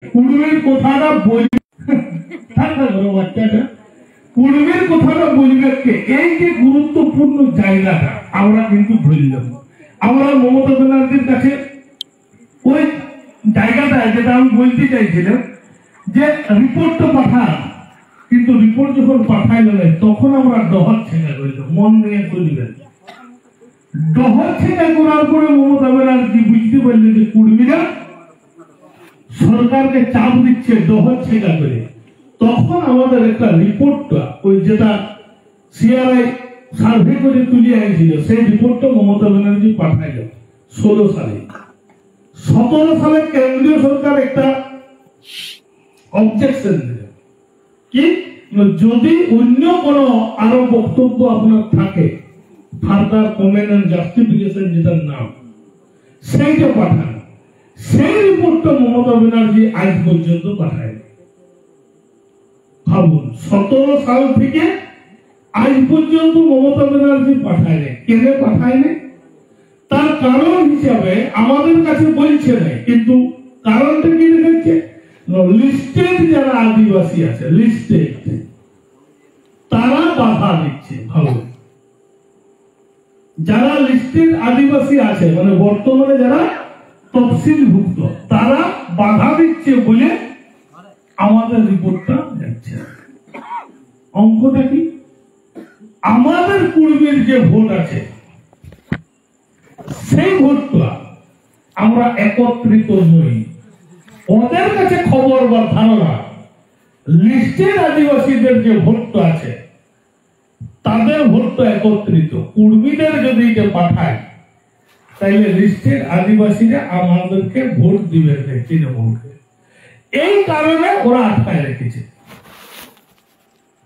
কুড়মির কথাটা বলি বাচ্চাটা কুড়মির কথাটা বলবে কে? এই যে গুরুত্বপূর্ণ জায়গাটা আমরা কিন্তু ধরলাম। আমরা মমতা ব্যানার্জির কাছে ওই জায়গাটা যেটা আমি বলতে চাইছিলাম যে রিপোর্টটা পাঠান, কিন্তু রিপোর্ট যখন পাঠাইল তখন আমরা ডহর ছেঁকা করলাম। মন নিয়ে চলবেন, ডহর ছেঁকা করার পরে মমতা ব্যানার্জি বুঝতে পারলেন যে কুড়মিরা সরকারকে চাপ দিচ্ছে ডহর ছেঁকা করে। তখন আমাদের একটা রিপোর্টটা ওই যেটা সিআরআই সার্ভে করে তুলে আনছিল সেই রিপোর্টটা মমতা ব্যানার্জি পাঠাইল 16 সালে। 17 সালে কেন্দ্রীয় সরকার একটা অবজেকশন দিল কি, যদি অন্য কোনো আরো বক্তব্য আপনার থাকে, ফার্দার কমেন্ট এন্ড জাস্টিফিকেশন যেটার নাম, সেইটা পাঠান। সেই রিপোর্টটা মমতা ব্যানার্জি আজ পর্যন্ত পাঠায়নি। ভাবুন, 17 সাল থেকে আজ পর্যন্ত মমতা ব্যানার্জি পাঠায়নি। কেন পাঠায়নি? তার কারণ হিসাবে আমাদের কাছে বলছে না, কিন্তু কারণটা কি দেখাচ্ছে, লিস্টেড যারা আদিবাসী আছে, লিস্টেড তারা বাধা দিচ্ছে। ভাবুন, যারা লিস্টেড আদিবাসী আছে মানে বর্তমানে যারা তফসিলভুক্ত, তারা বাধা দিচ্ছে বলে আমাদের রিপোর্টটা যাচ্ছে। অঙ্কটা কি, আমাদের পূর্বের যে ভোট আছে সেই ভোটটা আমরা একত্রিত নই। ওদের কাছে খবর বা ধারণা লিস্টেড আদিবাসীদের যে ভোটটা আছে তাদের ভোটটা একত্রিত। কুর্মীদের যদি এটা পাঠায় তাইলে লিস্টেড আদিবাসীরা আমাদেরকে ভোট দিবে তৃণমূলকে। এই কারণে ওরা আটকায় রেখেছে।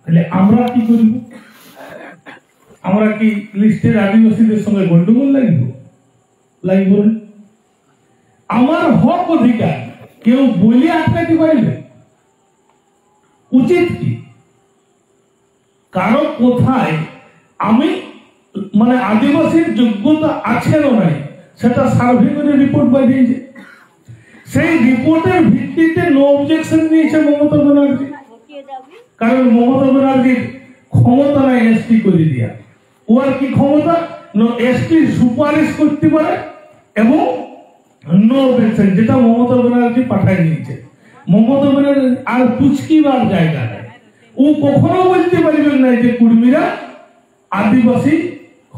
তাহলে আমরা কি করব? আমরা কি লিস্টেড আদিবাসীদের সঙ্গে গন্ডগোল লাগবো? লাগবো না। আমার হক অধিকার কেউ বলে আটকাতে পারবে? উচিত কি? কারো কোথায় আমি মানে আদিবাসীর যোগ্যতা আছে না নাই সেটা সার্ভে করে রিপোর্ট পাঠিয়েছে। সেই রিপোর্টের ভিত্তিতে নো অবজেকশন নিয়েছে মমতা ব্যানার্জি। কারণ মমতা ব্যানার্জির ক্ষমতা নাই এসটি করে দিয়া। ওর কি ক্ষমতা? এসটি সুপারিশ করতে পারে এবং নো অবজেকশন, যেটা মমতা ব্যানার্জি পাঠায় নিয়েছে। মমতা ব্যানার্জি আর পুচকিবার জায়গা নেই। ও কখনো বলতে পারবেন না যে কুর্মীরা আদিবাসী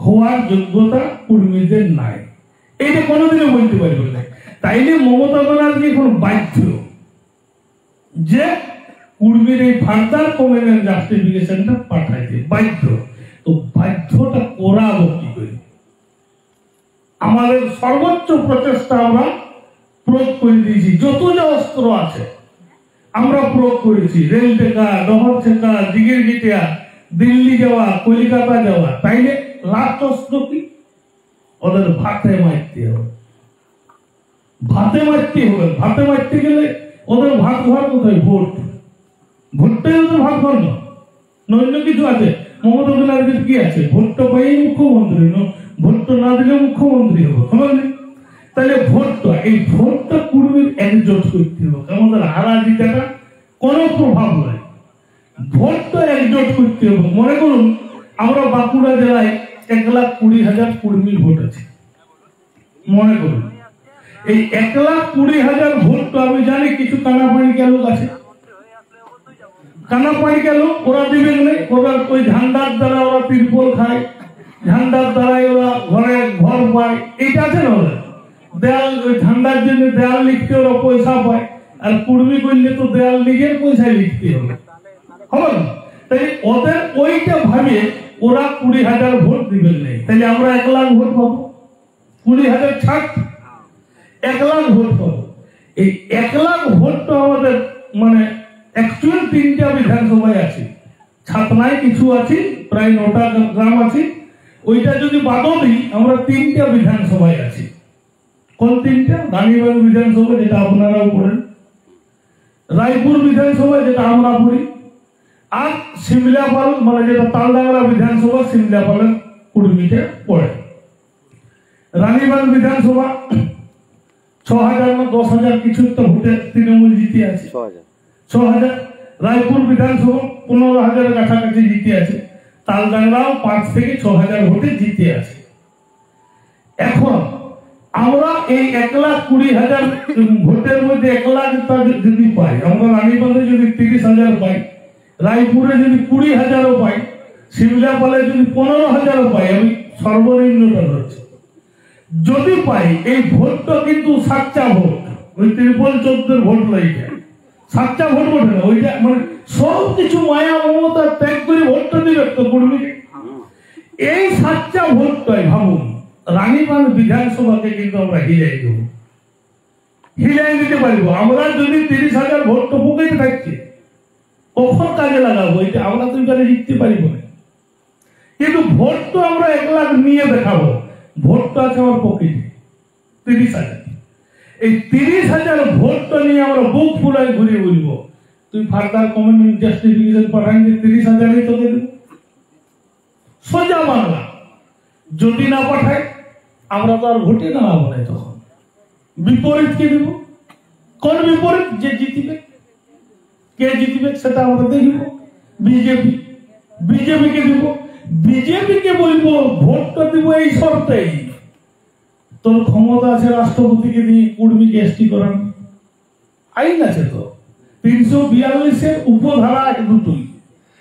হওয়ার যোগ্যতা কুর্মীদের নাই, এটা কোনোদিনও বলতে পারবেন না। তাইলে মমতা ব্যানার্জি এখন বাধ্য যে কুর্মীর এই ফার্দার কমেন্ট এন্ড জাস্টিফিকেশনটা পাঠাইতে বাধ্য। তো বাধ্যটা করাবো কি করে? আমাদের সর্বোচ্চ প্রচেষ্টা আমরা প্রয়োগ করে দিয়েছি। যত যা অস্ত্র আছে আমরা প্রয়োগ করেছি। রেল টেকা, ডহর টেকা, দিঘির গিটিয়া, দিল্লি যাওয়া, কলিকাতা যাওয়া। তাইলে লাস্ট অস্ত্র কি? ওদের ভাতে মারতে হবে। ভাতে মারতে হবে। ভাতে মারতে গেলে ওদের ভাত ঘর কোথায়? ভোট। ভোটটাই ওদের ভাত ঘর না, অন্য কিছু আছে। মমতা ব্যানার্জির কি আছে? ভোটটা পাই মুখ্যমন্ত্রী, ভোটটা না দিলে মুখ্যমন্ত্রী হবে। তাহলে ভোটটা, এই ভোটটা কুর্মীর একজোট করতে হবে। আমাদের হারা জিতাটা কোনো প্রভাব নাই, ভোটটা একজোট করতে হবে। মনে করুন আমরা বাঁকুড়া জেলায় 1,20,000 কুর্মীর ভোট আছে। মনে করুন এই 1,20,000 ভোটটা আমি জানি কিছু কানাপাড়িকা লোক আছে। কানাপাড়িকা লোক ওরা দিবেন নাই। ওরা ওই ঝান্ডার দ্বারা ওরা তিরপল খায়, ঝান্ডার দ্বারাই ওরা ঘরে ঘর পায়। এইটা আছে না, ওরা দেয়াল, ওই ঝান্ডার জন্য দেয়াল লিখতে ওরা পয়সা পায়। আর কুর্মী করলে তো দেয়াল নিজের পয়সায় লিখতে হবে, হবে না? তাই ওদের ওইটা ভাবে ওরা 20,000 ভোট দিবেন নাই। তাহলে আমরা 1 লাখ ভোট পাবো। 20,000 ছাড় 1 লাখ ভোট পাবো। এই 1 লাখ ভোটটা আমাদের মানে অ্যাকচুয়াল 3টা বিধানসভায় আছে। ছাতনায় কিছু আছে, প্রায় 9টা গ্রাম আছে। ওইটা যদি বাদও দিই আমরা 3টা বিধানসভায় আছি। কোন 3টা? রানীগঞ্জ বিধানসভা যেটা আপনারাও পড়েন, রায়পুর বিধানসভা যেটা আমরা পড়ি, আর সিমলাপাল মানে যেটা তালডাংরা বিধানসভা, সিমলাপালের কুর্মীতে পড়ে। রানীগঞ্জ বিধানসভা 6,000 না 10,000 কিছু একটা ভোটে তৃণমূল জিতে আছে। 6,000। রায়পুর বিধানসভা 15,000 কাছাকাছি জিতে আছে। তালডাংরাও 5 থেকে 6,000 ভোটে জিতে আছে। এখন আমরা এই 1,20,000 ভোটের মধ্যে 1 লাখ যদি পাই, আমরা রানীগঞ্জে যদি 30,000 পাই, রায়পুরে যদি 20,000 পাই, শিমলাপালে যদি 15,000 পাই, আমি সর্বনিম্নটা ধরছি, যদি পাই, এই ভোটটা কিন্তু সাচ্চা ভোট। ওই 14 ভোট লাগে সাচ্চা ভোট বটে না, ওইটা মানে সব কিছু মায়া মমতা ত্যাগ করে ভোটটা দিবে তো কর্মীকে। এই সাচ্চা ভোটটাই ভাবুন, রানীগঞ্জ বিধানসভাকে কিন্তু আমরা হিলাই দেব, হিলাই দিতে পারবো। আমরা যদি 30,000 ভোট পকেটে থাকছে, কখন কাজে লাগাবো? এটা আমরা তো এখানে জিততে পারিব না। কিন্তু ভোট তো আমরা 1 লাখ নিয়ে দেখাবো। ভোটটা আছে আমার পকেটে 30,000। এই 30,000 ভোটটা নিয়ে আমরা বুক ফুলাই ঘুরে বলবো, তুই ফার্দার কমেন্ট জাস্টিফিকেশন পাঠাই যে 30,000 তোকে দেব। সোজা বাংলা। যদি না পাঠায় আমরা তো আর ভোটে নামাবো না। তখন বিপরীত কে দেব? কোন বিপরীত? যে জিতবে। কে জিতবে সেটা আমরা দেখব। বিজেপি। বিজেপিকে দেব। বিজেপিকে বলবো ভোটটা দিব এই শর্তেই, তোর ক্ষমতা আছে রাষ্ট্রপতিকে দিয়ে কুর্মীকে এসটি করান, আইন আছে তো। 342-এর উপধারা দুটোই,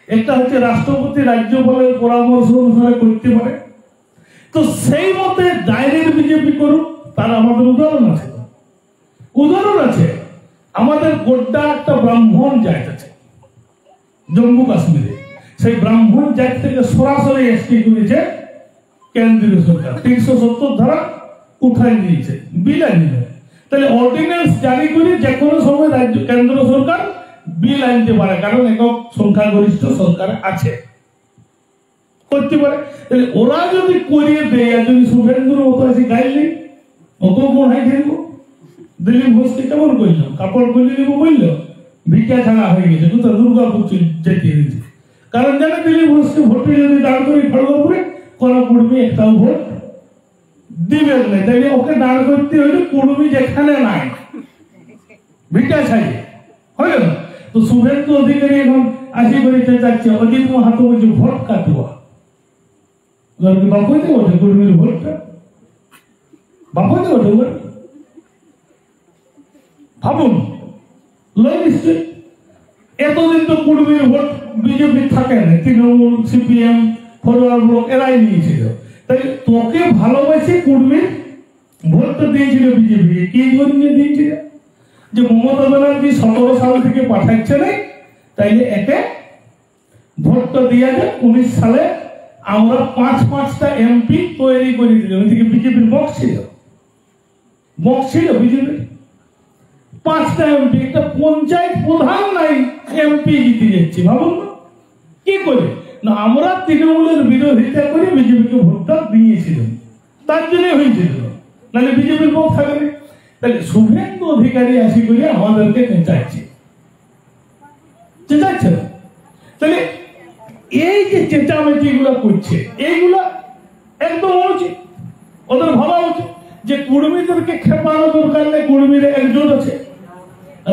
একটা হচ্ছে রাষ্ট্রপতি রাজ্যপালের পরামর্শ অনুসারে করতে পারে, তো সেই মতে ডাইরেক্ট বিজেপি করুক। তার আমাদের উদাহরণ আছে, উদাহরণ আছে। আমাদের গোড্ডা একটা ব্রাহ্মণ জাত আছে জম্মু কাশ্মীরে, সেই ব্রাহ্মণ জাত থেকে সরাসরি এসটি করেছে কেন্দ্রীয় সরকার। 370 ধারা উঠাই দিয়েছে, বিল আইনে। তাহলে অর্ডিন্যান্স জারি করে যে কোনো সময় রাজ্য কেন্দ্র সরকার বিল আনতে পারে, কারণ একক সংখ্যাগরিষ্ঠ সরকার আছে, করতে পারে। তাহলে ওরা যদি করিয়ে দেয়, আর যদি শুভেন্দুর মতো আছে গাইলে অত মনে খেলব। দিলীপ ঘোষকে কেমন করল? কাপড় খুলে দিব বললো, ভিক্ষা ছাড়া হয়ে গেছে, কোথাও দুর্গাপুর যেতে দিয়েছে। কারণ জানে দিলীপ ঘোষকে ভোটে যদি দাঁড় করি খড়গপুরে, কোনো কুর্মী একটাও ভোট দিবে না। তাইলে ওকে দাঁড় করতে হইলে কুর্মী যেখানে নাই ভিক্ষা ছাড়িয়ে হইল না। তো শুভেন্দু অধিকারী এখন আসি করে চাচ্ছে, অজিত মাহাতো বলছে ভোট কাটুয়া। বাপুতে ওঠে কুর্মীর ভোটটা, বাপুতে ওঠে। ভাবুন, নিশ্চয় এতদিন তো কুর্মীর ভোট বিজেপি থাকে না, তৃণমূল, সিপিএম, ফরওয়ার্ড ব্লক এরাই নিয়েছিল। তাই তোকে ভালোবাসে কুর্মীর ভোটটা দিয়েছিল বিজেপি। কি জন্য দিয়েছিল? যে মমতা ব্যানার্জি 17 সাল থেকে পাঠাচ্ছে না, তাইলে একে ভোটটা দিয়ে যায়। 19 সালে আমরা 5-5টা এমপি তৈরি করে দিলাম। এদিকে বিজেপির বক্স ছিল, বক্স ছিল বিজেপির 5টা এমপি। একটা পঞ্চায়েত প্রধান নাই, এমপি জিতে যাচ্ছে। ভাবুন কি করে না, আমরা তৃণমূলের বিরোধিতা করে বিজেপিকে ভোটটা দিয়েছিলাম, তার জন্য হয়েছিল, নাহলে বিজেপির পক্ষ থাকে। তাহলে শুভেন্দু অধিকারী আসি করে আমাদেরকে চেঁচাচ্ছে, চেঁচাচ্ছে। তাহলে এই যে চেঁচামেচি গুলা করছে, এইগুলা একদম উচিত। ওদের ভাবা উচিত যে কুর্মীদেরকে খেপানো দরকার নেই। কুর্মীরা একজোট আছে,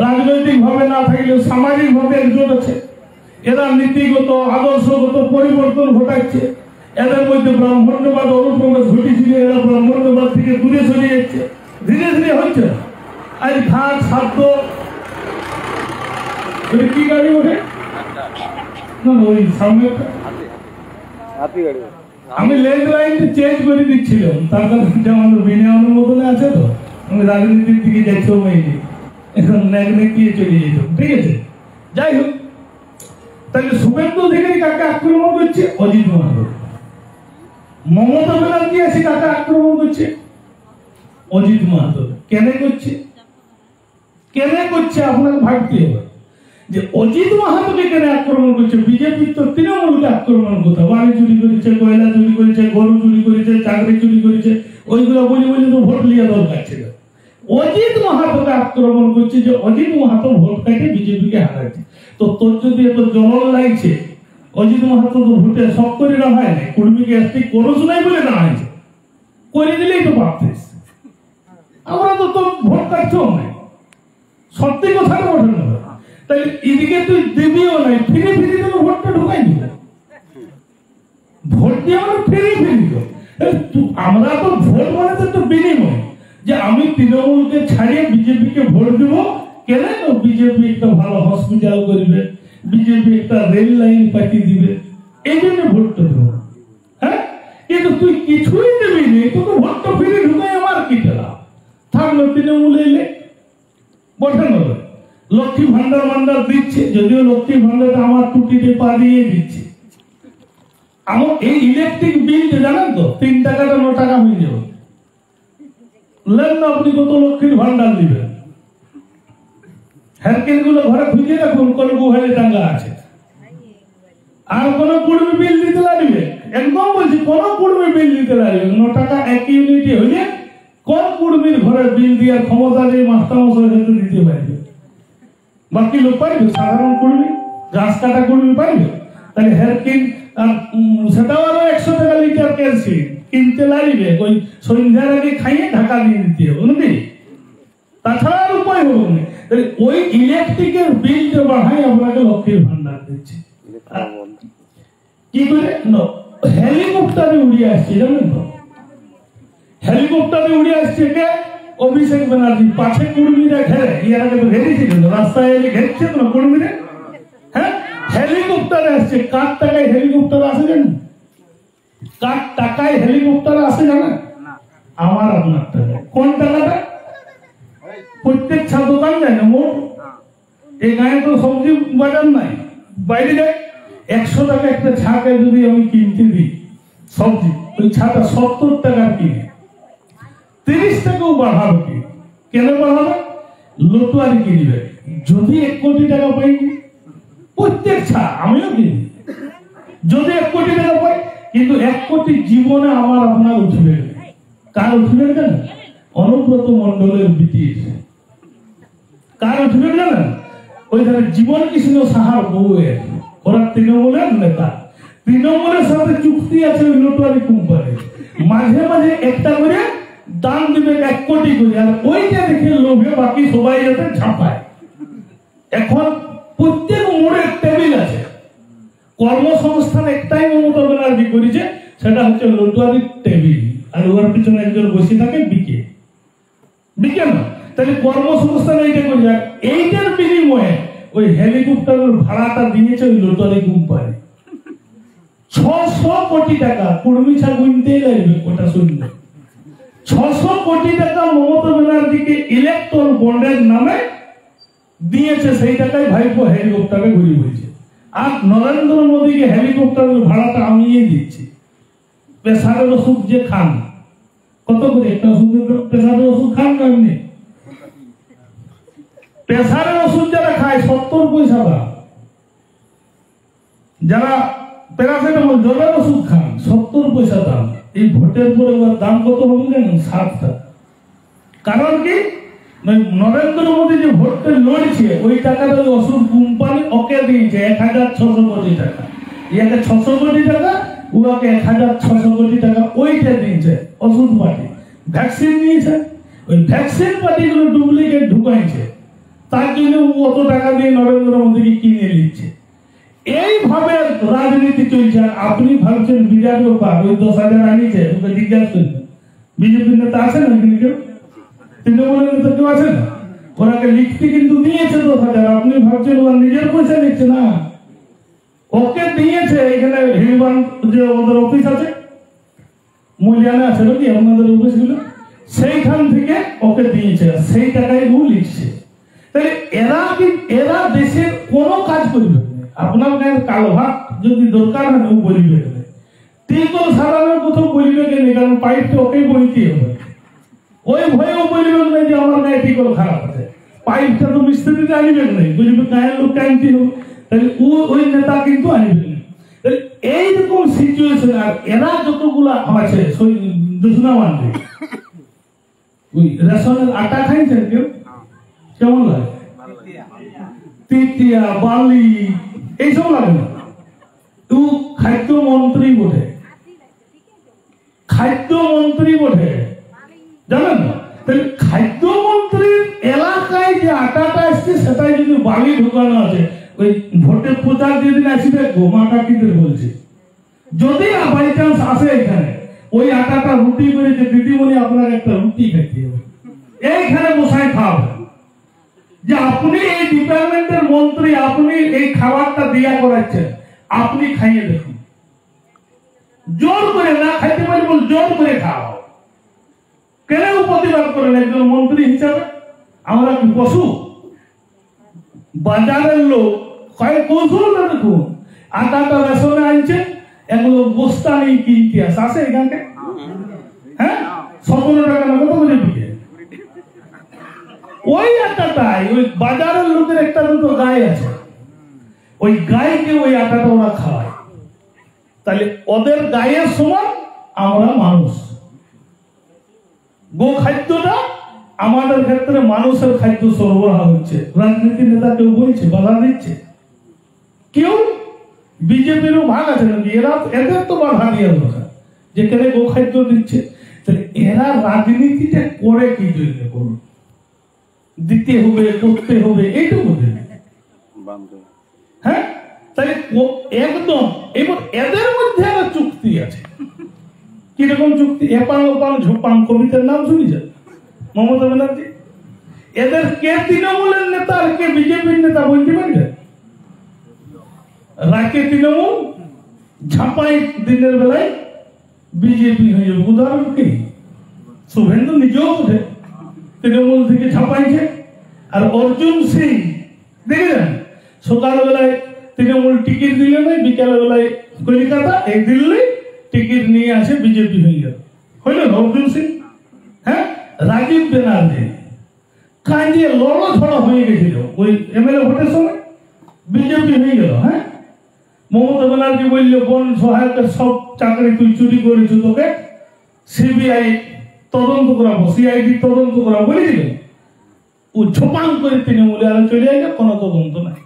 রাজনৈতিক ভাবে না থাকলেও সামাজিক ভাবে একজোট আছে। এরা নীতিগত আদর্শগত পরিবর্তন ঘটাচ্ছে। এদের মধ্যে ব্রাহ্মণ্যবাদ অনুপ্রবেশ ঘটেছিল, এরা ব্রাহ্মণ্যবাদ থেকে দূরে সরে যাচ্ছে, ধীরে ধীরে হচ্ছে। আজ ঘাট সাধ্য কি গাড়ি ওঠে না, ওই সামনে আমি লেন লাইন চেঞ্জ করে দিচ্ছিলাম, তার কারণে আমাদের বিনা অনুমোদনে আছে, তো আমি রাজনীতির দিকে যাচ্ছি, এখন নিয়ে চলে যেত। ঠিক আছে, যাই হোক। তাহলে শুভেন্দু অধিকারী কাকে আক্রমণ করছে? অজিত মাহাতো। মমতা ব্যানার্জি এসে কাকে আক্রমণ করছে? অজিত মাহাতো। কেন করছে? কেন করছে আপনাকে ভাবতে হবে যে অজিত মাহাতোকে কেন আক্রমণ করছে। বিজেপি তো তৃণমূলকে আক্রমণ করতে, বাড়ি চুরি করেছে, কয়লা চুরি করেছে, গরু চুরি করেছে, চাকরি চুরি করেছে, ওইগুলো বলি বলি তো ভোট লিয়া দরকার ছিল। অজিত মাহাতোকে আক্রমণ করছে যে অজিত মাহাতো ভোট কাটে বিজেপিকে হারাচ্ছে। তো তোর যদি এত জল লাগছে, অজিত মাহাতো তো ভোটে সব করে না হয় না, কুর্মীকে এসটি করোস নাই বলে না হয়েছে, করে দিলেই তো পারতিস। আমরা তো তোর ভোট কাটছেও নাই, সত্যি কথাটা ওঠে না। তাই এদিকে তুই দিবিও নাই, ফিরে ফিরে তোর ভোটটা ঢুকাই দিব, ভোট দিয়ে আমরা ফিরে ফিরে দিব। আমরা তো ভোট মানে তো একটা বিনিময়, যে আমি তৃণমূলকে ছাড়িয়ে বিজেপিকে ভোট দিব। কেন? বিজেপি একটা ভালো হসপিটাল করবে, বিজেপি একটা রেল লাইন পাঠিয়ে দিবে, এই জন্য ভোটটা দেবো। হ্যাঁ, কিন্তু তুই কিছুই দেবি নি, তোকে ভোটটা ফিরে ঢুকাই আমার কি লাভ? থাকলো তৃণমূল এলে বসে নেবে। লক্ষ্মী ভান্ডার দিচ্ছে, যদিও লক্ষ্মী ভান্ডারটা আমার টুটিতে পা দিয়ে দিচ্ছে। আমার এই ইলেকট্রিক বিল জানেন তো 3 টাকাটা 9 টাকা হয়ে যাবে। লেন না, আপনি কত লক্ষ্মীর ভান্ডার দিবেন? হ্যারকেল গুলো ঘরে খুঁজে রাখুন, কোন গুহালে টাঙ্গা আছে। আর কোন কুড়মি বিল দিতে লাগবে, একদম বলছি কোন কুড়মি বিল দিতে লাগবে। 9 টাকা 1 ইউনিটে হইলে কোন কুড়মির ঘরে বিল দেওয়ার ক্ষমতা নেই, মাস্টারমশাই হয়তো দিতে পারবে। বাকি লোক পাইবে, সাধারণ কুড়মি, গাছ কাটা কুড়মি পাইবে। তাহলে হ্যারকিন সেটাও আরো 100 টাকা লিটার ক্যালসিয়াম কিনতে লাগবে, ওই সন্ধ্যার আগে খাইয়ে ঢাকা দিয়ে দিতে হবে, বুঝলি? তাছাড়া আর উপায় হবে না। ওই ইলেকট্রিকের বিলটা বাড়াই আপনাকে লক্ষ্মীর ভান্ডার দিচ্ছে। কি করে? হেলিকপ্টারে উড়িয়ে আসছে, জানেন তো? হেলিকপ্টারে উড়িয়ে আসছে কে? অভিষেক ব্যানার্জি। পাশে কুর্মীরা ঘেরে, ইয়ার আগে তো ঘেরেছিল, রাস্তায় এলে ঘেরছে না কুর্মীরা। হ্যাঁ, হেলিকপ্টারে আসছে। কার টাকায় হেলিকপ্টার আসে জানেন? কার টাকায় হেলিকপ্টার আসে জানেন? আমার আপনার টাকায়। কোন টাকাটা? প্রত্যেক ছা দোকান যায় না মোট, এই গায়ে তো সবজি বাজার নাই, বাইরে যায়। 100 টাকা একটা ছাকে যদি আমি কিনতে দিই সবজি, ওই ছাটা 70 টাকার কিনে 30 টাকাও বাড়াবে কি? কেন বাড়াবে? লটুয়ারি কিনবে। যদি 1 কোটি টাকা পাই প্রত্যেক ছা, আমিও কিনি, যদি 1 কোটি টাকা পাই, কিন্তু 1 কোটি জীবনে আমার আপনার উঠবে। কার উঠবে জানেন? অনুব্রত মন্ডলের ব্রিটিশ। কার উঠবে জানেন? ওইখানে জীবন কৃষ্ণ সাহার বউয়ের। ওরা তৃণমূলের নেতা, তৃণমূলের সাথে চুক্তি আছে ওই লটুয়ারি কোম্পানি। মাঝে মাঝে একটা করে দান দিবে 1 কোটি করে, আর ওইটা দেখে লোভে বাকি সবাই যাতে ঝাঁপায়। এখন প্রত্যেক মোড়ে টেবিল আছে, কর্মসংস্থান একটাই মমতা ব্যানার্জি করেছে, সেটা হচ্ছে লটুয়ারির টেবিল। আর ওর পিছনে একজন বসে থাকে বিকে না। তাহলে কর্মসংস্থান এইটা করে যায়। এইটার বিনিময়ে ওই হেলিকপ্টারের ভাড়াটা দিয়েছে ওই লটারি কোম্পানি। 600 কোটি টাকা। কুড়মি ছা গুনতেই লাগবে ওটা শুনলে। 600 কোটি টাকা মমতা ব্যানার্জিকে ইলেকট্রন বন্ডের নামে দিয়েছে, সেই টাকায় ভাইপো হেলিকপ্টারে ঘুরে বইছে। আর নরেন্দ্র মোদীকে হেলিকপ্টারের ভাড়াটা আমিয়ে দিচ্ছি। প্রেসারের ওষুধ যে খান, কত করে একটা ওষুধের? প্রেসারের ওষুধ খান না এমনি? প্রেসারের ওষুধ যারা খায় 70 পয়সা দাম। যারা প্যারাসিটামল জ্বরের ওষুধ খান 70 পয়সা দাম। এই ভোটের পরে ওর দাম কত হবে জানেন? 7 টাকা। কারণ কি? নরেন্দ্র মোদী যে ভোটটা লড়ছে, ওই টাকাটা ওই ওষুধ কোম্পানি ওকে দিয়েছে 1600 কোটি টাকা। ইয়াকে 600 কোটি টাকা, ওকে 1600 কোটি টাকা ওইটা দিয়েছে ওষুধ পার্টি। ভ্যাকসিন নিয়েছে, ওই ভ্যাকসিন পার্টিগুলো ডুপ্লিকেট ঢুকাইছে, তার জন্য অত টাকা দিয়ে নরেন্দ্র মোদীকে কিনে নিচ্ছে। এইভাবে রাজনীতি চলছে। আর আপনি ভাবছেন বিরাট ব্যাপার, ওই 10,000 আনিছে, ওকে জিজ্ঞাসা করবেন বিজেপির নেতা আছে না? কিন্তু কেউ তৃণমূলের নেতা কেউ আছে না? ওনাকে লিখতে কিন্তু দিয়েছে 10,000। আপনি ভাবছেন ওরা নিজের পয়সা নিচ্ছে না, ওকে দিয়েছে। এখানে হিলবান যে ওদের অফিস আছে, মূল্যায়নে আছে নাকি আপনাদের অফিস গুলো, সেইখান থেকে ওকে দিয়েছে, সেই টাকায় ও লিখছে। তাহলে এরা দেশের কোনো কাজ করবে না। আপনার গায়ের কালো ভাত যদি দরকার হয় ও বলিবে, টিকল সারানোর কোথাও বলিবে কেন? কারণ পাইপটা ওকেই বইতে হবে। ওই ভয়েও বলিবে না যে আমার গায়ে টিকল খারাপ আছে, পাইপটা তো মিস্ত্রিতে আনিবে নাই, বলিবে গায়ের লোক টাইমটি হোক। তাহলে ওই নেতা কিন্তু আনিবে না। এইরকম সিচুয়েশন। আর এরা যতগুলা আছে দুশনা মানবে, ওই রেশনের আটা খাইছেন কেউ? কেমন লাগে? তিতিয়া, বালি এইসব লাগে না। খাদ্যমন্ত্রী বটে, খাদ্যমন্ত্রী বটে, জানেন না? তাহলে খাদ্য আটাটা আসছে সেটাই যদি বালি ঢুকানো আছে, ওই ভোটের প্রচার যেদিন আসবে গোমা কাকিদের বলছে, যদি বাই চান্স আসে এখানে ওই আটাটা রুটি করে যে দিদিমণি আপনার একটা রুটি খেতে হবে, এইখানে বসায় খাওয়াবে, যে আপনি এই ডিপার্টমেন্টের মন্ত্রী, আপনি এই খাবারটা দিয়া করাচ্ছেন, আপনি খাইয়ে দেখুন, জোর করে না খাইতে পারি বল, জোর করে খাও। কেন প্রতিবাদ করেন একজন মন্ত্রী হিসাবে? আমরা কি পশু? বাজারের লোক কয়েক কৌশলটা দেখুন, আটাটা রেশনে আনছে, এগুলো বস্তা নেই কিনতে আসে এখানে, হ্যাঁ 17 টাকা না কত করে বিকে, ওই আটাটাই ওই বাজারের লোকের একটা দুটো গাই আছে, ওই গাইকে ওই আটাটা ওরা খাওয়ায়। তাহলে ওদের গায়ের সমান আমরা মানুষ। গো খাদ্যটা আমাদের ক্ষেত্রে মানুষের খাদ্য সরবরাহ হচ্ছে, রাজনীতির নেতা কেউ বলছে বাধা দিচ্ছে, কেউ বিজেপিরও ভাগ আছে নাকি? এরা এদের তো বাধা দিয়ে দরকার, যেখানে গো খাদ্য দিচ্ছে। তাহলে এরা রাজনীতিটা করে কি জন্য করুন, দিতে হবে করতে হবে এইটুকু, হ্যাঁ? তাহলে একদম এবার এদের মধ্যে একটা চুক্তি আছে। কিরকম চুক্তি? এপাং ওপাং ঝোপাং কবিতার নাম শুনেছেন? মমতা ব্যানার্জি। এদের কে তৃণমূলের নেতা আর কে বিজেপির নেতা বলতে পারবে? রাকে তৃণমূল, ঝাঁপাই দিনের বেলায় বিজেপি হয়ে যাবে। উদাহরণ কি? শুভেন্দু নিজেও বোধে তৃণমূল থেকে ঝাঁপাইছে। আর অর্জুন সিং দেখেছেন সকালবেলায় তৃণমূল টিকিট দিলে না, বিকাল বেলায় কলিকাতা এই দিল্লি টিকিট নিয়ে আসে বিজেপি হয়ে গেল, হইল অর্জুন সিং। হ্যাঁ, রাজীব ব্যানার্জি কাঁদিয়ে লড়াঝড়া হয়ে গেছিল ওই এমএলএ ভোটের সময়, বিজেপি হয়ে গেল। হ্যাঁ, মমতা ব্যানার্জি বলল বন সহায়কের সব চাকরি তুই চুরি করেছ, তোকে সিবিআই তদন্ত করাবো, সিআইডি তদন্ত করাবো বলেছিল। ও ঝোপাং করে তৃণমূলে আরো চলে আসে, কোনো তদন্ত নাই।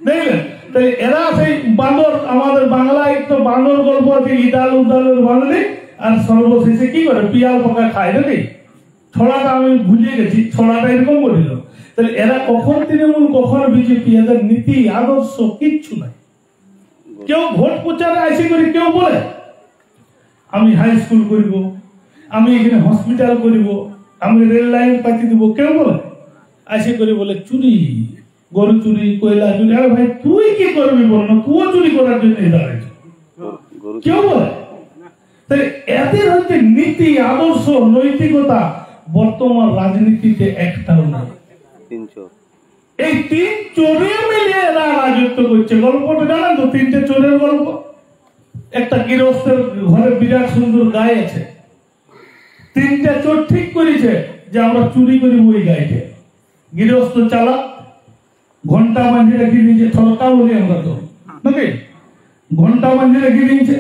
দেখলেন? তাই এরা সেই বাঁদর, আমাদের বাংলায় তো বাঁদর গল্প আছে, ইদাল উদালের বাঙালি, আর সর্বশেষে কি করে পিয়াল পাকা খায় নাকি? ছড়াটা আমি ভুলে গেছি, ছড়াটা এরকম বলিল। তাহলে এরা কখন তৃণমূল কখন বিজেপি, এদের নীতি আদর্শ কিচ্ছু নাই। কেউ ভোট প্রচারে আসি করে কেউ বলে আমি হাই স্কুল করিব, আমি এখানে হসপিটাল করিব, আমি রেল লাইন পাঠিয়ে দিব, কেউ বলে আসি করে বলে চুরি, গরু চুরি, কয়লা চুরি। আরে ভাই তুই কি করবি বল না, তুইও চুরি করার জন্য দাঁড়াইছ, কেউ বলে? তাহলে এদের হচ্ছে নীতি আদর্শ নৈতিকতা বর্তমান রাজনীতিতে একটাও নাই। এই 3 চোরে মিলে এরা রাজত্ব করছে। গল্পটা জানেন তো? 3টে চোরের গল্প। একটা গৃহস্থের ঘরে বিরাট সুন্দর গাই আছে, 3টে চোর ঠিক করেছে যে আমরা চুরি করি ওই গাইকে। গৃহস্থ চালা ঘন্টা বাঁধি রেখে দিয়েছে, ঠকা বলি আমরা তো নাকি, ঘন্টা বাঁধি রেখে দিয়েছে।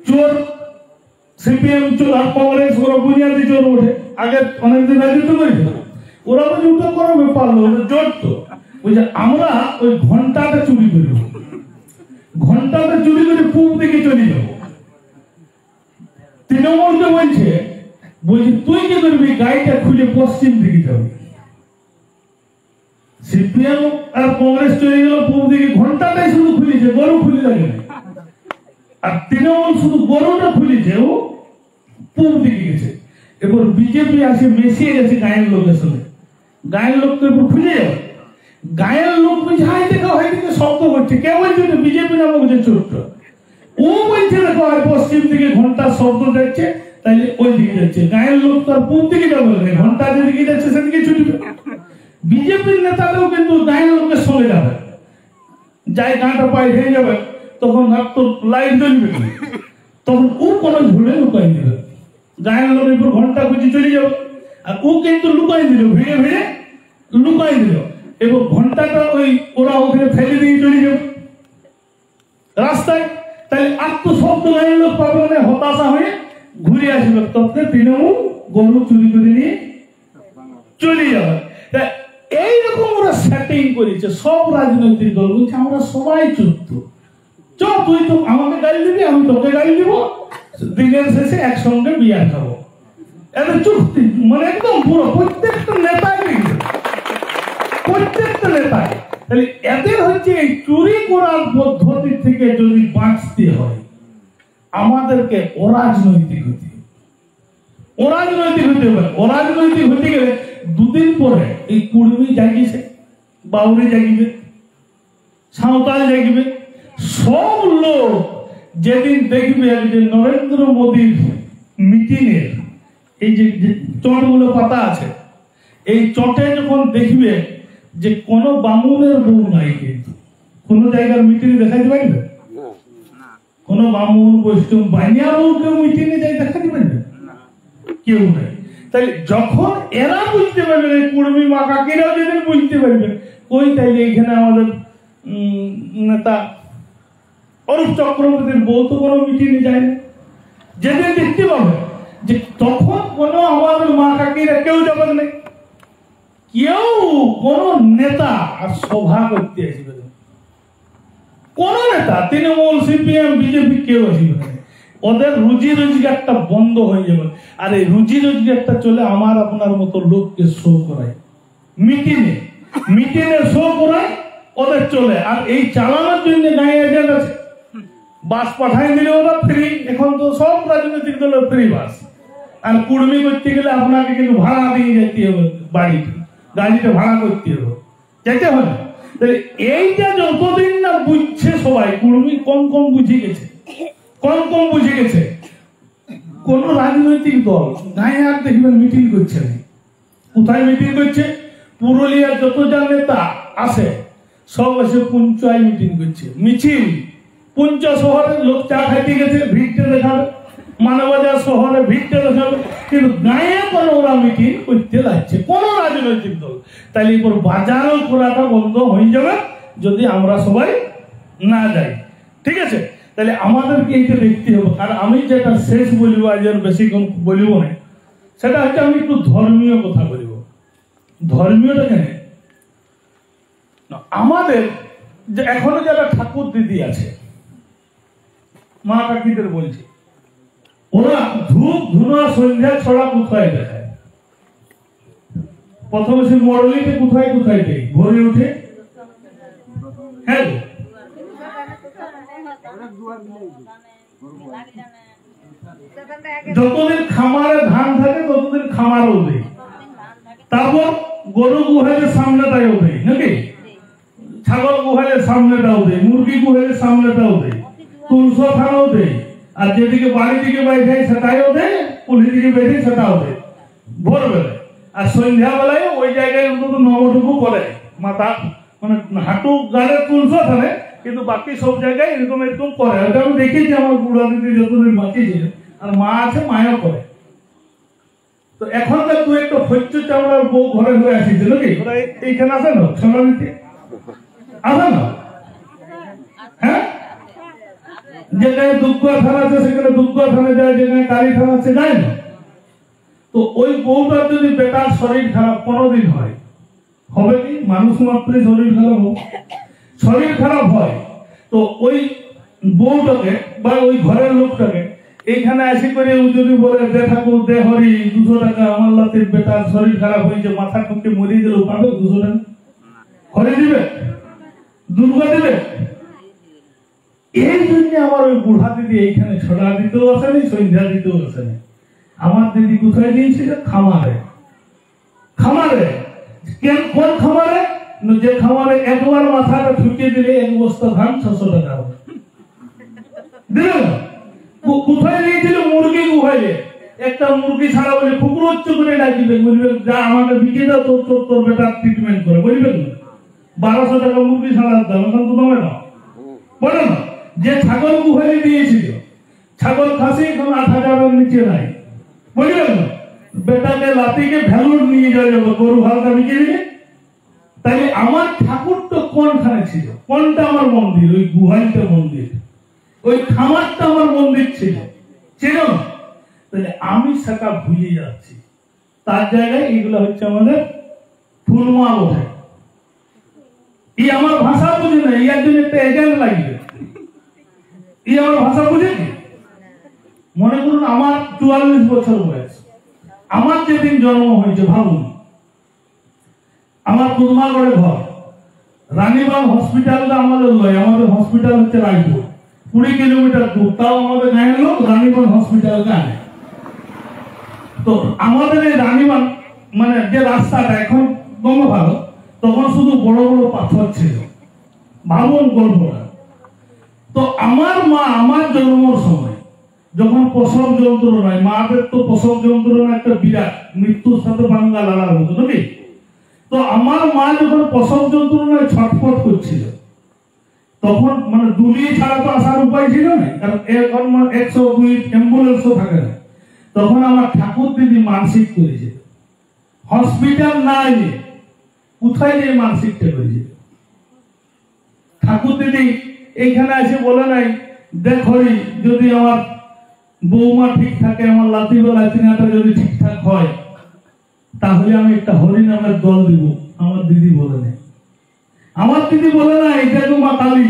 চোর সিপিএম চোর আর কংগ্রেস ওরা বুনিয়াদি চোর ওঠে, আগে অনেকদিন রাজত্ব করেছে, ওরা বলছে ওটা করবে পারলো, ওটা জোর তো বলছে আমরা ওই ঘন্টাটা চুরি করব, ঘন্টাটা চুরি করে পূব দিকে চলে যাবো। তৃণমূলকে বলছে তুই কি করবি, গাড়িটা খুলে পশ্চিম দিকে যাবে। সিপিএম আর কংগ্রেস চলে গেল পূব দিকে, ঘন্টাটাই শুধু খুলেছে, গরু খুলে লাগে। আর তৃণমূল শুধু গরুটা খুলেছে, ও পূব দিকে গেছে। এবার বিজেপি আসে মিশিয়ে গেছে গায়ের লোকের সঙ্গে, গায়ের লোক তো এবার খুঁজে যাবে। গায়ের লোক বলছে হাই দেখো হাই দিকে শব্দ করছে, কে বলছে বিজেপি নামক যে চোরটা, ও বলছে দেখো আর পশ্চিম দিকে ঘন্টার শব্দ যাচ্ছে, তাইলে ওই দিকে যাচ্ছে। গায়ের লোক তার পূব দিকে যাবে, ঘন্টা যেদিকে যাচ্ছে সেদিকে ছুটবে। বিজেপির নেতারাও কিন্তু গায়ের লোকের সঙ্গে যাবে, যাই গাঁটা পায়ে হয়ে যাবে, তখন তো লাইট জ্বলবে, তখন ও কোনো ভুলে লুকাই দিবে। গায়ের লোক এবার ঘন্টা খুঁজে চলে যাবে, আর ও কিন্তু লুকাই দিল, ভিড়ে ভিড়ে লুকাই দিল। এবার ঘন্টাটা ওই ওরা ওখানে ফেলে দিয়ে চলে যাবে রাস্তায়। তাই আত্মশব্দ গায়ের লোক পাবে না, হতাশা হয়ে ঘুরে আসবে, তখন তৃণমূল গরু চুরি করে নিয়ে চলে যাবে। এইরকম ওরা সেটিং করেছে সব রাজনৈতিক দল, বলছে আমরা সবাই চুক্ত, চ তুই তো আমাকে গাড়ি দিবি, আমি তোকে গাড়ি দিব, দিনের শেষে একসঙ্গে বিয়ার খাবো। এদের চুক্তি মানে একদম পুরো প্রত্যেকটা নেতাই প্রত্যেকটা নেতায়। তাহলে এদের হচ্ছে এই চুরি করার পদ্ধতি থেকে যদি বাঁচতে হয় আমাদেরকে অরাজনৈতিক হতে হবে। অরাজনৈতিক হতে হবে। অরাজনৈতিক হতে গেলে দুদিন পরে এই কুর্মী জাগিছে, বাউরি জাগিবে, সাঁওতাল জাগিবে, সব লোক যেদিন দেখবে যে নরেন্দ্র মোদীর মিটিংয়ের এই যে চটগুলো পাতা আছে, এই চটে যখন দেখবে যে কোন বামুনের বউ নাই, কিন্তু কোন জায়গার মিটিং দেখাতে পারবে, কোন বামুন বৈষ্ণব বানিয়া বউ কেউ মিটিংয়ে যাই দেখাতে পারবে, কেউ নাই। তাই যখন এরা বুঝতে পারবে, কুর্মী মা কাকিরাও যেদিন বুঝতে পারবে, ওই তাইলে এইখানে আমাদের নেতা অরূপ চক্রবর্তীর বউ তো কোনো মিটিংয়ে যায় না, যেদিন দেখতে পাবে যে তখন কোন আমাদের মা কাকিরা কেউ যাবেন না, কেউ কোন নেতা আর সভা করতে আসবে না, কোন নেতা তৃণমূল সিপিএম বিজেপি কেউ আসবে না। ওদের রুজি রোজগারটা বন্ধ হয়ে যাবে। আর এই রুজি রোজগারটা চলে আমার আপনার মতো লোককে শো করায়, মিটিংয়ে শো করায় ওদের চলে। আর এই চালানোর জন্য গায়ে এজেন্ট আছে, বাস পাঠাই দিলে ওরা ফ্রি। এখন তো সব রাজনৈতিক দলের ফ্রি বাস। আর কুর্মী করতে গেলে আপনাকে কিন্তু ভাড়া দিয়ে যেতে হবে, বাড়িতে গাড়িটা ভাড়া করতে হবে, যেতে হবে। এইটা যতদিন না বুঝছে সবাই, কুর্মী কম কম বুঝে গেছে, কোন রাজনৈতিক দল গায়ে আর দেখবেন মিটিং করছে না। কোথায় মিটিং করছে? পুরুলিয়ার যত যা নেতা আছে সব এসে পুঞ্চায় মিটিং করছে, মিছিল। পুঞ্চা শহরের লোক চা খাইতে গেছে, ভিড়টা দেখাবে, মানবাজার শহরে ভিড়টা দেখাবে, কিন্তু গায়ে কোনো ওরা মিটিং করতে লাগছে কোন রাজনৈতিক দল। তাইলে এরপর বাজারও করাটা বন্ধ হয়ে যাবে যদি আমরা সবাই না যাই। ঠিক আছে, তাহলে আমাদেরকে এইটা দেখতে হবে। আর আমি যেটা শেষ বলবো, আজ আর বেশিক্ষণ বলবো না, সেটা হচ্ছে আমি একটু ধর্মীয় কথা বলবো। ধর্মীয়টা কেন? আমাদের যে এখনো যারা ঠাকুর দিদি আছে, মা কাকিদের বলছে, ওরা ধূপ ধুনা সন্ধ্যা ছড়া কোথায় দেখায়? প্রথমে সে মরলিতে কোথায় কোথায় দেয়? ভোরে উঠে, হ্যাঁ, যতদিন খামারে ধান থাকে ততদিন খামারও দেয়। তারপর গরু গুহালের সামনেটাও দেয়, নাকি? ছাগল গুহালের সামনেটাও দেয়, মুরগি গুহালের সামনেটাও দেয়, তুলসা থানাও দেয়। আর যেদিকে বাড়ি দিকে বাইরে সেটাও দেয়, পুলি দিকে বেঁধে সেটাও দেয় ভোরবেলায়। আর সন্ধ্যাবেলায় ওই জায়গায় অন্তত নবটুকু করে, মাথা মানে হাঁটু গালে তুলসা থানে, কিন্তু বাকি সব জায়গায় এরকম এরকম করে। ওটা আমি দেখেছি আমার বুড়া দিদি যতদিন বাঁচিয়েছিল, আর মা আছে, মায়া করে। তো এখনকার দু একটা ফৈচ্য চামড়ার বউ ঘরে ঘরে আসিছে, নাকি? ওরা এইখানে আসে না, ছড়া দিতে আসে না? হ্যাঁ, যেখানে দুর্গা থানা আছে সেখানে দুর্গা থানা যায়, যেখানে কালী থানা আছে যায় না। তো ওই বউটার যদি বেটার শরীর খারাপ কোনোদিন হয়, হবে কি? মানুষ মাত্রই শরীর খারাপ হবে, শরীর খারাপ হয়। তো ওই বউটাকে বা ওই ঘরের লোকটাকে এইখানে আসি করে যদি বলে, দে ঠাকুর দে হরি 200 টাকা, আমার লাতের বেটার শরীর খারাপ হয়েছে, মাথা ঠুকে মরিয়ে দিল, পাবে 200 টাকা? হরি দিবে? দুর্গা দিবে? এই জন্য আমার ওই বুড়া দিদি এইখানে ছড়া দিতেও আসেনি, সন্ধ্যা দিতেও আসেনি। আমার দিদি কোথায় দিয়েছিল? খামারে। খামারে কেন? কোন খামারে? যে খামারে একবার মাথাটা ঠুকিয়ে দিলে 1 বস্তা ধান 600 টাকা হবে। দিল কোথায় দিয়েছিল? মুরগি গুহাইলে। একটা মুরগি ছাড়া বলে ফুকুরোচ্চ করে ডাকিবে, বলবে যা আমাকে বিকে দাও, তোর বেটার ট্রিটমেন্ট করে, বলবে 1200 টাকা মুরগি ছাড়ার দাম, এখন তো দামে না, বলে না? যে ছাগল গুহাইলে দিয়েছিল, ছাগল খাসি এখন 8000-এর নিচে নাই, বুঝলেন না? বেটাকে লাতিকে ভ্যালুর নিয়ে যাওয়া যাবে, গরু হালকা বিকে দিলে। তাই আমার ঠাকুর তো কোনখানে ছিল? কোনটা আমার মন্দির? ওই গুহাইটা মন্দির, ওই খামারটা আমার মন্দির ছিল, ছিল না? তাহলে আমি সেটা ভুলে যাচ্ছি। তার জায়গায় এগুলো হচ্ছে আমাদের ফুলমা বলে। এই আমার ভাষা বুঝে না, ইয়ার জন্য একটা এজেন্ট লাগবে। এই আমার ভাষা বুঝে কি? মনে করুন আমার 44 বছর বয়স, আমার যেদিন জন্ম হয়েছে, ভাবুন, আমার কুদমাগড়ে ঘর, রানীবাগ হসপিটালটা আমাদের নয়, আমাদের হসপিটাল হচ্ছে রায়পুর, 20 কিলোমিটার দূর, তাও আমাদের গাঁয়ের লোক রানীবাগ হসপিটাল জানে। তো আমাদের এই রানীবাগ মানে যে রাস্তাটা এখন কম ভালো, তখন শুধু বড় বড় পাথর ছিল, ভাবুন গল্পটা। তো আমার মা আমার জন্মের সময় যখন প্রসব যন্ত্রণায়, মাদের তো প্রসব যন্ত্রণা একটা বিরাট, মৃত্যুর সাথে বাঙ্গা লড়ার মতো নাকি। তো আমার মা যখন প্রসব যন্ত্রণায় ছটফট করছিল, তখন মানে দুলিয়ে ছাড়া তো আসার উপায় ছিল না, কারণ এখন 102 অ্যাম্বুলেন্সও থাকে না। তখন আমার ঠাকুর দিদি মানসিক করেছে, হসপিটাল নাই, কোথায় যে মানসিকটা করেছে। ঠাকুর দিদি এইখানে এসে বলে নাই, দেখো যদি আমার বৌমা ঠিক থাকে, আমার লাতি বা লাতিনাটা যদি ঠিকঠাক হয়, তাহলে আমি একটা হরিনামের দল দিব। আমার দিদি বলে নেই, আমার দিদি বলে না, এটা তো মা কালী,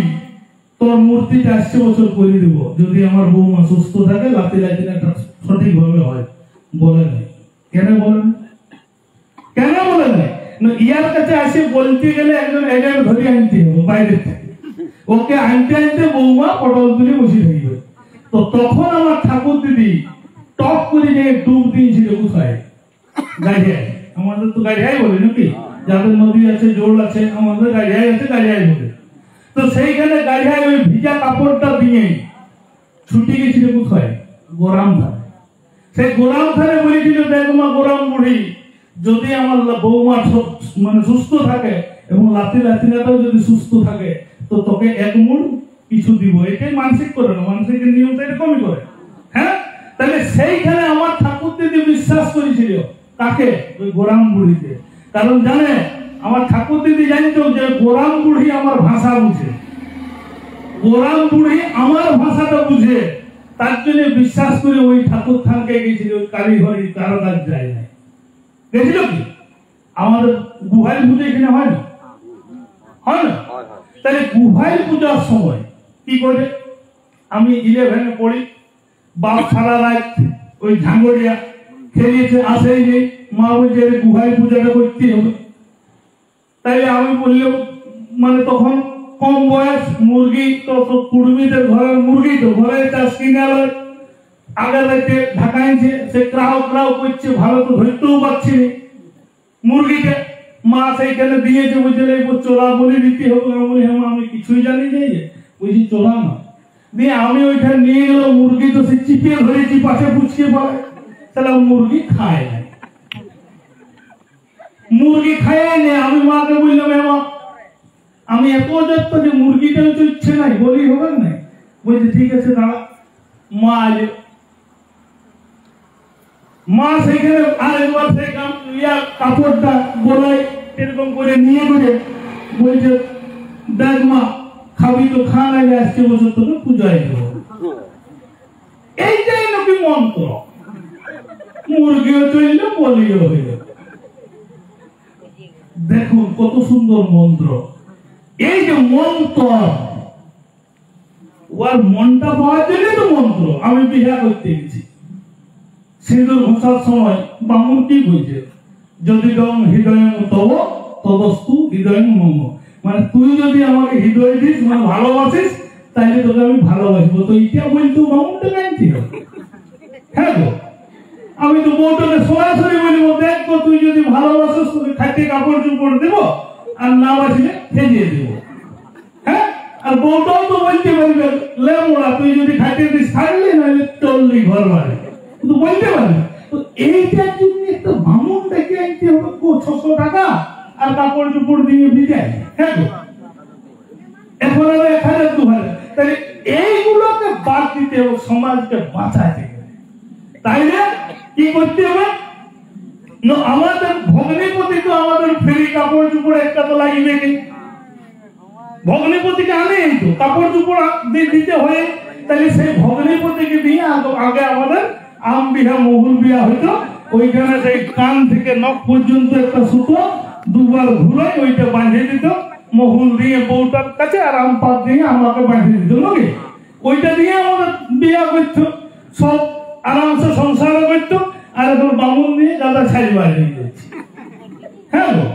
তোর মূর্তিটা 80 বছর করে দিব যদি আমার বৌমা সুস্থ থাকে, লাতি লাতিনাটা সঠিকভাবে হয়। বলে নেই। কেন বলে নেই? কেন বলে নেই? ইয়ার কাছে আসে বলতে গেলে একজন এজেন্ট ধরে আনতে হবে বাইরে থেকে, ওকে আনতে আনতে বৌমা পটল তুলে বসে থাকবে। তো তখন আমার ঠাকুর দিদি টপ করে যে ডুব দিয়েছিল কোথায়, গাড়িয়ায়। আমাদের তো গাড়িয়ায় বলে নাকি, যাদের নদী আছে জোর আছে, আমাদের গাড়িয়ায় আছে, গাড়িয়ায় বলে। তো সেইখানে গাড়িয়ায় ওই ভিজা কাপড়টা দিয়ে ছুটি গেছিল কোথায়, গোরাম ধারে। সেই গোরাম ধারে বলেছিল, দেখমা গোরাম বুড়ি, যদি আমার বৌমা মানে সুস্থ থাকে এবং লাতি লাতিনাটাও যদি সুস্থ থাকে, তো তোকে 1 মুঠ কিছু দিব। এটাই মানসিক করে না, মানসিকের নিয়মটা এরকমই করে। হ্যাঁ, তাহলে সেইখানে আমার ঠাকুর দিদি বিশ্বাস করেছিল কাকে, ওই গোরাম বুড়িকে। কারণ জানে আমার ঠাকুর দিদি জানতো যে গোরাম বুড়ি আমার ভাষা বুঝে, গোরাম বুড়ি আমার ভাষাটা বুঝে, তার জন্য বিশ্বাস করে ওই ঠাকুর থানকে গেছিল, ওই কালীঘরে কারো কাজ যায় না। গেছিল কি আমাদের গুহাইল পুজো এখানে হয় না, হয় না? তাহলে গুহাইল পূজার সময় কি করে, আমি 11-এ পড়ি, বাপ সারা রাত ওই ঝাঙ্গড়িয়া খেলিয়েছে, আসেই নেই, মা বলছে গুহাইল পূজাটা করতে হবে। তাইলে আমি বললাম, মানে তখন কম বয়স, মুরগি তো কুড়মিদের ঘরের মুরগি, তো ঘরে চাষ কিনে আলোয় আগের রাতে ঢাকাইছে, সে ক্রাও ক্রাও করছে, ভালো তো ধরতেও পারছি মুরগিকে। মা সেইখানে দিয়েছে, বুঝলে চোরা বলে দিতে হবে। আমি বলি, হ্যাঁ আমি কিছুই জানি না, বুঝি চোরা না। দিয়ে আমি ওইখানে নিয়ে গেলাম, মুরগি তো সে চিপিয়ে ধরেছি, পাশে পুচকে পড়ে, তাহলে মুরগি খায় না, মুরগি খায় না। আমি মাকে বললাম, মা আমি এত যত্ন যে মুরগিটাও তো ইচ্ছে নাই, বলি হবে না। বলছে ঠিক আছে দাঁড়া। মা আলে, মা সেখানে আরেকবার সেই কাপড়টা গলায় এরকম করে নিয়ে করে বলছে, দেখ মা খাবি তো খা, লাগে 80 বছর তোকে পূজায় দেবো। এইটাই নাকি মন্ত্র, মুরগিও চলল, বলিও হইল। দেখুন কত সুন্দর মন্ত্র। এই যে মন্ত্র, ওর মনটা পাওয়ার জন্য তো মন্ত্র। আমি বিয়া করতে গেছি, সিঁদুর ঘষার সময় বামুন কি বলছে, যদি দম হৃদয় তব তদস্তু হৃদয় মম, মানে তুই যদি আমাকে হৃদয় দিস, মানে ভালোবাসিস, তাইলে তোকে আমি ভালোবাসবো। তো এটা বলতো বামুনটা জানতে হবে। হ্যাঁ গো, আমি তো বউটাকে সরাসরি বলবো, দেখ তুই যদি ভালোবাসিস তোকে খাইতে কাপড় চোপড় দেবো, আর না বাসলে ফেজিয়ে দেবো। হ্যাঁ, আর বউটাও তো বলতে পারবে, লে মোড়া তুই যদি খাইতে দিস থাকলে, নাহলে চললি ঘর বাড়ি, কিন্তু বলতে পারবে। তো এইটার জন্য একটা বামুন ডেকে আনতে হবে, 600 টাকা আর কাপড় চোপড় দিয়ে ভিজায়। হ্যাঁ গো, এখন আবার 1000-2000। তাহলে এইগুলোকে বাদ দিতে হবে, সমাজকে বাঁচাতে হবে। তাইলে কি করতে হবে, আমাদের ভগ্নিপতি তো আমাদের ফ্রি কাপড় চোপড় একটা তো লাগবে, ভগ্নিপতিকে আনে তো কাপড় চোপড় দিতে হয়। তাহলে সেই ভগ্নিপতিকে দিয়ে আগে আমাদের আম বিহা মহুল বিয়া হইতো, ওইখানে সেই কান থেকে নখ পর্যন্ত একটা সুতো 2 বার ঘুরাই ওইটা বাঁধিয়ে দিত, মহুল দিয়ে বউটার কাছে, আর আম পাত দিয়ে আমাকে বাঁধিয়ে দিত নাকি। ওইটা দিয়ে আমাদের বিয়া করতো, সব আরামসে সংসার করতো। আর এখন বামুন দিয়ে দাদা ছাড়ি বাড়ি দিয়েছে। হ্যাঁ গো,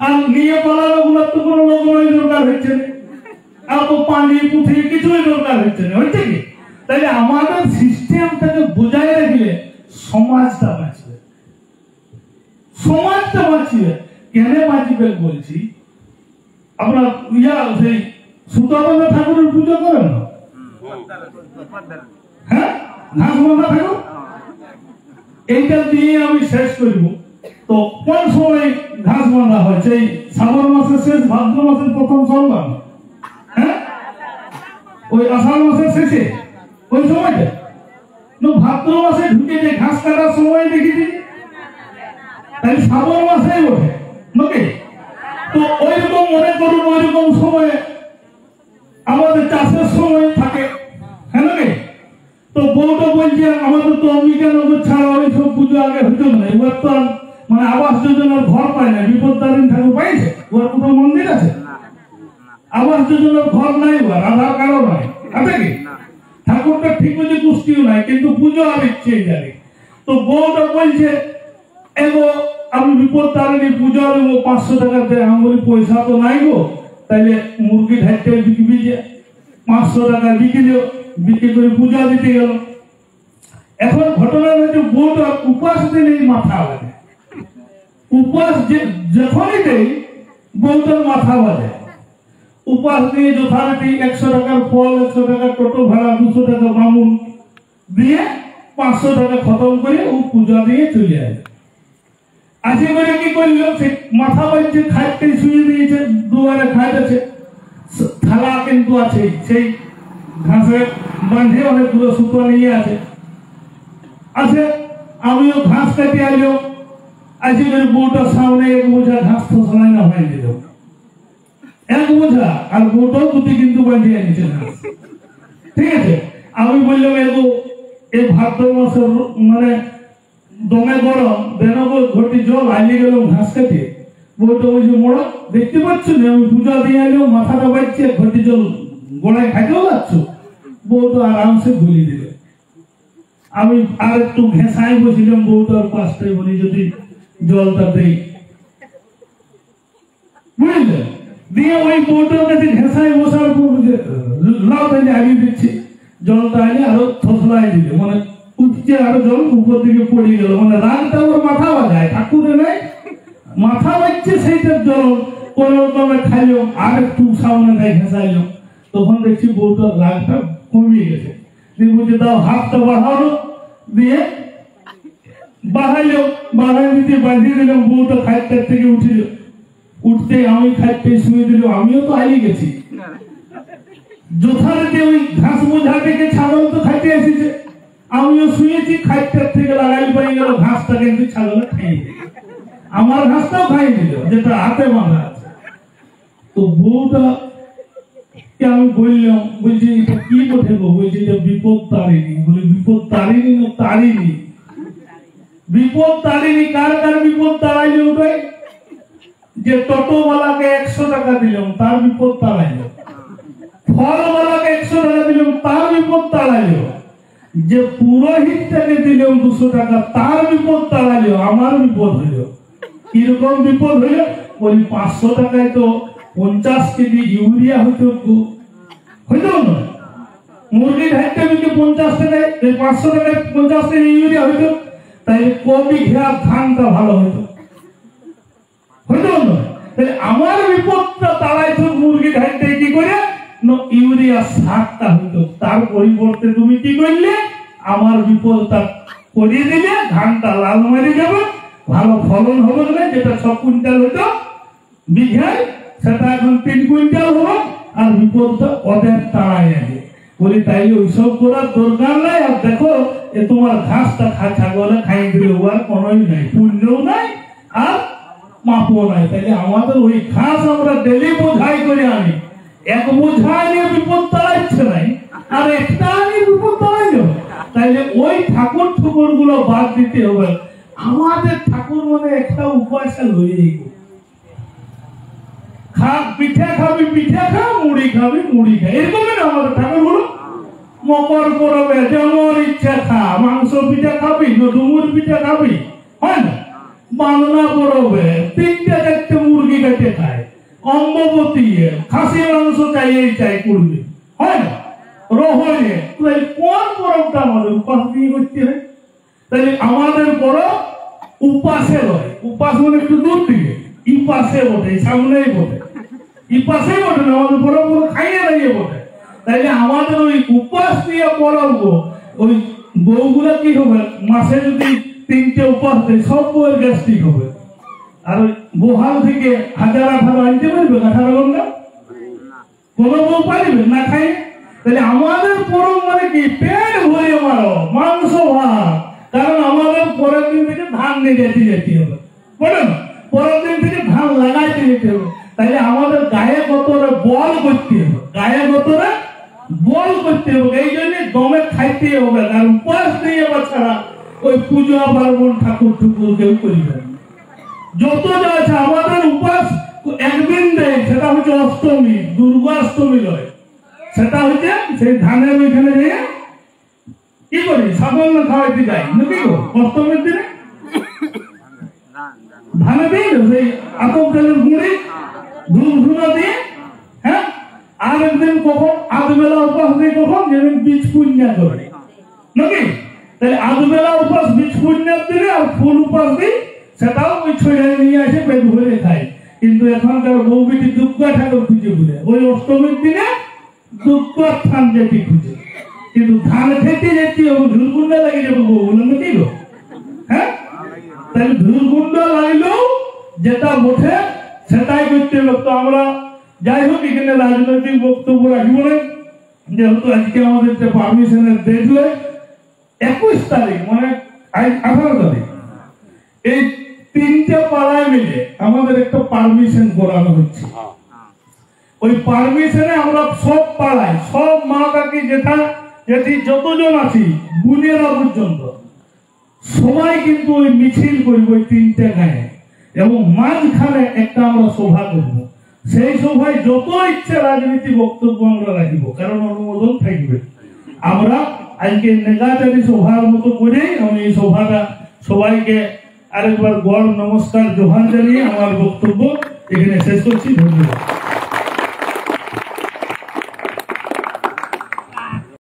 আর নিয়ে পালানো গুলো তো কোনো লোক দরকার হচ্ছে না, আর তো পানি পুঁথি কিছুই দরকার হচ্ছে না, হচ্ছে কি? তাহলে আমাদের সিস্টেমটাকে বজায় রাখলে সমাজটা বাঁচবে, সমাজটা বাঁচবে। কেন বাঁচবে বলছি, আপনার সেই সুতাবন্ধা ঠাকুরের পুজো করেন না? হ্যাঁ, ঘাসবন্ধা ঠাকুর। এইটা দিয়ে আমি শেষ করব। তো কোন সময় ঘাস বাঁধা হয়? সেই শ্রাবণ মাসের শেষ, ভাদ্র মাসের প্রথম সোমবার, হ্যাঁ, ওই আষাঢ় মাসের শেষে ওই সময়টা। ভাদ্র মাসে ঢুকে যে ঘাস কাটার সময় দেখেছি, তাই শ্রাবণ মাসেই ওঠে নাকি? তো ওইরকম মনে করুন, ওইরকম সময়ে আমাদের চাষের সময় থাকে, হ্যাঁ নাকি? তো বউটা বলছে আমাদের তো অম্বিকানগর ছাড়া ওইসব পুজো আগে হতো না। এবার তো মানে আবাস যোজনার ঘর পায় না, বিপদদারিণ ঠাকুর পাইছে, ওর কোথাও মন্দির আছে? আবাস যোজনার ঘর নাই, ওর আধার কার্ডও নাই, আছে কি? ঠাকুরটা ঠিক আছে, কুষ্টিও নাই, কিন্তু পুজো আর ইচ্ছে জানি। তো বউটা বলছে এগো আমি বিপদদারিণী পুজো দেবো, 500 টাকা দেয়। আমি বলি পয়সা তো নাই গো, তাইলে মুরগি ঢাইতে বিকবি, যে 500 টাকা বিকিল, বিক্রি করে পূজা দিতে গেল। এখন ঘটনা হচ্ছে বউটা উপাস দিলেই মাথা বাজে, উপাস যখনই দেয় বউটার মাথা বাজে। উপাস দিয়ে যথারীতি 100 টাকার ফল, 100 টাকা টোটো ভাড়া, 200 টাকা বামুন দিয়ে 500 টাকা খতম করে ও পূজা দিয়ে চলে আসে। আসে করে কি করলো, সে মাথা বাজছে, খাইতে শুয়ে দিয়েছে, দুয়ারে খাইতে আছে, থালা কিন্তু আছে, সেই ঘাসে বাঁধে অনেকগুলো সুতো নিয়ে আছে। আছে আমিও ঘাস কাটে আইলো, আসি করে বউটার সামনে 1 বোঝা ঘাস তো সবাই না হয়ে দিল, 1 বোঝা, আর বউটাও দুটি কিন্তু বাঁধিয়ে নিচ্ছে না, ঠিক আছে? আমি বললাম এগো এই ভাদ্র মাসের মানে দমে গরম, বেনগো ঘটি জল আইলে গেল ঘাস কাটে। বউটা বলছে মোড়া দেখতে পাচ্ছ না আমি পূজা দিয়ে আইলেও মাথাটা বাজছে, ঘটি জল গোড়ায় খাইতেও যাচ্ছ। বউটা আরামসে গুলি দিল। আমি আর একটু ঘেঁষাই বসিলাম বউটার পাশটায়, বলি যদি জলটা দেই, বুঝলে? দিয়ে ওই বউটার কাছে ঘেঁষাই বসার পর লাউ তাইলে আগিয়ে দিচ্ছি, জলটা আইলে আরো থসলাই দিল, মানে উঠছে আরো জল উপর দিকে পড়ে গেল, মানে রাগটা ওর মাথা বাজায়, ঠাকুরে নাই মাথা বাজছে, সেইটার জল কোন রকমে খাইলো, আর একটু সামনে গায়ে ঘেঁষাইলো। তখন দেখছি বউটার রাগটা কমিয়ে গেছে। দিয়ে বলছে দাও হাতটা বাড়ানো, দিয়ে বাড়াইলো, বাড়াই দিতে বাঁধিয়ে দিলাম। বউটা খাইটার থেকে উঠিল, উঠতে আমি খাইতে শুয়ে দিল। আমিও তো হারিয়ে গেছি, যথারীতি ওই ঘাস বোঝা থেকে ছাগল তো খাইতে এসেছে, আমিও শুয়েছি, খাইটার থেকে লাগাই পাই গেল, ঘাসটা কিন্তু ছাগলে খাইয়ে দিল, আমার ঘাসটাও খাইয়ে দিল, যেটা হাতে বাঁধা আছে। তো বউটা আমি বললাম, বলছি এটা কি বলছে গো? বলছি এটা বিপদ তারিণী। বলে বিপদ তারিণী না তারিণী? বিপদ তারিণী কার কার বিপদ তাড়াইলে ওটাই, যে টোটোওয়ালাকে 100 টাকা দিলাম তার বিপদ তাড়াইলো, ফলওয়ালাকে 100 টাকা দিলাম তার বিপদ তাড়াইলো, যে পুরোহিতটাকে দিলাম 200 টাকা তার বিপদ তাড়াইলো, আমার বিপদ হইল। কিরকম বিপদ হইল? বলি 500 টাকায় তো 50 কেজি ইউরিয়া হইতো, হইতো না? মুরগি ঢাইতে বিকে 50 টাকায়, 500 টাকায় 50 কেজি ইউরিয়া হইতো, তাই কবি ঘেরা ধানটা ভালো হইতো, হইতো না? তাহলে আমার বিপদটা তাড়াইতো মুরগি ঢাইতে কি করে, ইউরিয়া সারটা হইতো, তার পরিবর্তে তুমি কি করলে, আমার বিপদটা করিয়ে দিলে, ধানটা লাল মারি যাবে, ভালো ফলন হবে না, যেটা 6 কুইন্টাল হতো বিঘায় সেটা এখন 3 কুইন্টাল হবে, আর বিপদটা ওদের তাড়াই আছে। বলি তাইলে ওইসব করার দরকার নাই। আর দেখো এ তোমার ঘাসটা ছাগলে খাই দিলে ওর কোনোই নাই, পুণ্যও নাই আর মাপও নাই। তাইলে আমাদের ওই ঘাস আমরা ডেলি বোঝাই করে আনি, 1 বোঝা নিয়ে বিপদ তাড়াইছে নাই, আর একটা নিয়ে বিপদ তাড়াইল। তাইলে ওই ঠাকুর ঠুকুর গুলো বাদ দিতে হবে। আমাদের ঠাকুর মানে একটা উপাসা লইয়ে পিঠা খাবি পিঠা খা, মুড়ি খাবি মুড়ি খা, এরকমই না আমাদের ঠাকুর গুলো। মকর পরবে যেমন ইচ্ছা খা, মাংস পিঠা খাবি, ডুমুর পিঠা খাবি, হয় না? বাংলা পরবে 3-4 মুরগি কেটে খায়, অম্ববতী খাসি মাংস চাই করবে, হয় না? রোহণে কোন পরবটা আমাদের উপাস দিয়ে করতে হয়? তাই আমাদের পরব উপাসে হয়। উপাস মানে একটু দূর দিকে, ইপাসে বটে, সামনেই বটে, ইপাসেই বটে না, আমাদের পরব খাইয়ে দাঁড়িয়ে বটে। তাইলে আমাদের ওই উপাস দিয়ে পরব, ওই বউগুলা কি হবে, মাসে যদি 3টে উপাস দেয় সব বউয়ের গ্যাস্ট্রিক হবে। আর ওই বহাল থেকে 1000-18 আনতে পারবে 18 ঘন্টা? কোনো বউ পারিবে না খাই? তাহলে আমাদের পরব মানে কি, পেট ভরে মারো, মাংস ভাত। কারণ আমাদের পরের দিন থেকে ধান নিয়ে যেতে হবে, বলেন পরের দিন থেকে ধান লাগাইতে যেতে হবে। তাইলে আমাদের গায়ে গতরে বল করতে হবে, গায়ে গতরে বল করতে হবে। এই জন্য দমে খাইতে হবে, কারণ উপাস দিয়ে বাচ্চারা ওই পূজা পার্বণ ঠাকুর ঠুকুর কেউ করিবে। যত যা আছে আমাদের উপাস একদিন দেয়, সেটা হচ্ছে অষ্টমী, দুর্গাষ্টমী নয়, সেটা হচ্ছে সেই ধানের ওইখানে যেয়ে কি করি, সাবল খাওয়াইতে যাই নাকি গো? অষ্টমীর দিনে ধানে দিই সেই আতপ তেলের গুঁড়ি ধূপ ধুনা দিয়ে, হ্যাঁ। আর একদিন কখন আধবেলা উপাস দিই, কখন যেদিন বীজ পুণ্যা করে নাকি? তাই আধবেলা উপাস বীজ পুণ্যার দিনে, আর ফুল উপাস দিই সেটাও ওই ছড়িয়ে নিয়ে আসে পেট ভরে খাই। কিন্তু এখনকার বউ বেটি দুর্গা ঠাকুর খুঁজে ঘুরে, ওই অষ্টমীর দিনে দুর্গা থান যেতে খুঁজে, কিন্তু ধান খেতে যেতে হবে, ধুলকুন্ডা লাগে যাবো বউ বলেন নাকি গো? হ্যাঁ, তাই ধুলকুন্ডা লাগলেও যেটা ওঠে সেটাই করতে হবে। তো আমরা যাই হোক এখানে রাজনৈতিক বক্তব্য রাখবো না, যেহেতু আজকে আমাদের যে পারমিশনের ডেট 21 তারিখ, মানে 18 তারিখ, এই 3টে পাড়ায় মিলে আমাদের একটা পারমিশন করানো হচ্ছে। ওই পারমিশনে আমরা সব পাড়ায়, সব মা কাকি যেটা যেটি যতজন আছি বুনিয়ারা পর্যন্ত সবাই কিন্তু ওই মিছিল করবো ওই 3টে গায়ে, এবং মাঝখানে একটা আমরা সভা করব। সেই সভায় যত ইচ্ছে রাজনীতি বক্তব্য আমরা রাখবো, কারণ অনুমোদন থাকবে। আমরা আজকে নেগাচারী সভার মতো করে আমি এই সভাটা সবাইকে আরেকবার গড় নমস্কার জোহার জানিয়ে আমার বক্তব্য এখানে শেষ করছি। ধন্যবাদ।